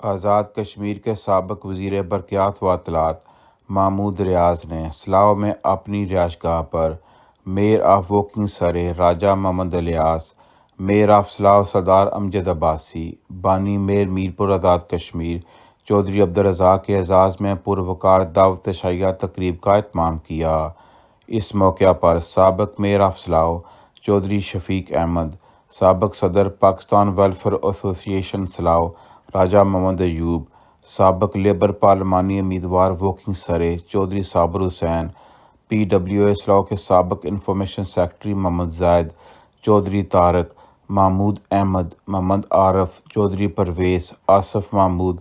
آزاد کشمیر کے سابق وزیر برقیات و اطلاعات محمود ریاض نے سلاؤ میں اپنی رہائش گاہ پر میئر آف واکنگ سرے راجہ محمد الیاس، میئر آف سلاؤ سردار امجد عباسی، بانی میئر میرپور آزاد کشمیر چودھری عبدالرزاق کے اعزاز میں پروقار دعوت شائیہ تقریب کا اہتمام کیا۔ اس موقع پر سابق میئر آف سلاؤ چودھری شفیق احمد، سابق صدر پاکستان ویلفیئر ایسوسی ایشن سلاؤ راجہ محمد ایوب، سابق لیبر پارلیمانی امیدوار واکنگ سرے چودھری صابر حسین، پی ڈبلیو اے سلاؤ کے سابق انفارمیشن سیکرٹری محمد زاہد، چودھری طارق، محمود احمد، محمد عارف، چودھری پرویز، آصف محمود،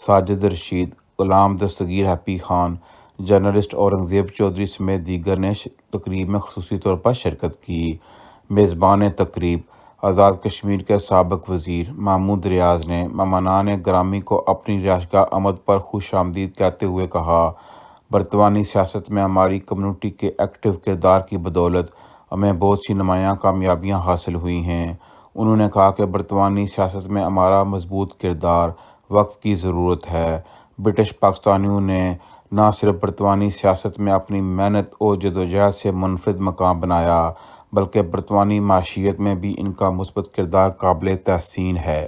ساجد رشید، غلام دستگیر ہیپی خان، جرنلسٹ اورنگزیب چودھری سمیت دیگر نے تقریب میں خصوصی طور پر شرکت کی۔ میزبان تقریب آزاد کشمیر کے سابق وزیر محمود ریاض نے مہمانان گرامی کو اپنی رہائش گاہ آمد پر خوش آمدید کہتے ہوئے کہا، برطانوی سیاست میں ہماری کمیونٹی کے ایکٹیو کردار کی بدولت ہمیں بہت سی نمایاں کامیابیاں حاصل ہوئی ہیں۔ انہوں نے کہا کہ برطانوی سیاست میں ہمارا مضبوط کردار وقت کی ضرورت ہے۔ برٹش پاکستانیوں نے نہ صرف برطانوی سیاست میں اپنی محنت اور جدوجہد سے منفرد مقام بنایا بلکہ برطانوی معیشت میں بھی ان کا مثبت کردار قابل تحسین ہے۔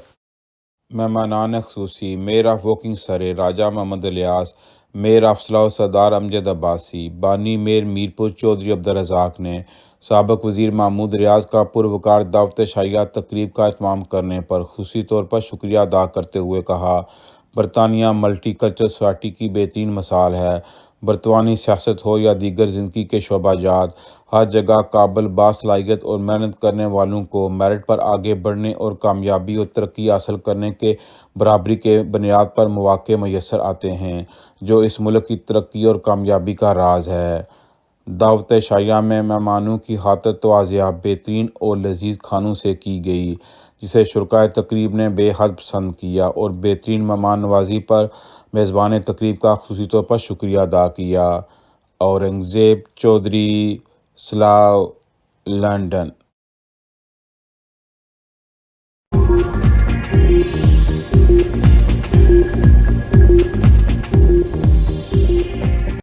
مہمانان خصوصی میئر آف واکنگ سرے راجہ محمد الیاس، میئر آف سلاؤ سردار امجد عباسی، بانی میئر میرپور چودھری عبدالرزاق نے سابق وزیر محمود ریاض کا پروقار دعوت شائیہ تقریب کا اہتمام کرنے پر خصوصی طور پر شکریہ ادا کرتے ہوئے کہا، برطانیہ ملٹی کلچرل سوسائٹی کی بہترین مثال ہے۔ برطانوی سیاست ہو یا دیگر زندگی کے شعبہ جات، ہر جگہ قابل باصلاحیت اور محنت کرنے والوں کو میرٹ پر آگے بڑھنے اور کامیابی اور ترقی حاصل کرنے کے برابری کے بنیاد پر مواقع میسر آتے ہیں، جو اس ملک کی ترقی اور کامیابی کا راز ہے۔ دعوت شائیہ میں مہمانوں کی خاطر توازیہ بہترین اور لذیذ کھانوں سے کی گئی، جسے شرکائے تقریب نے بے حد پسند کیا اور بہترین مہمان نوازی پر میزبان تقریب کا خصوصی طور پر شکریہ ادا کیا۔ اورنگزیب چودھری، سلاؤ، لنڈن۔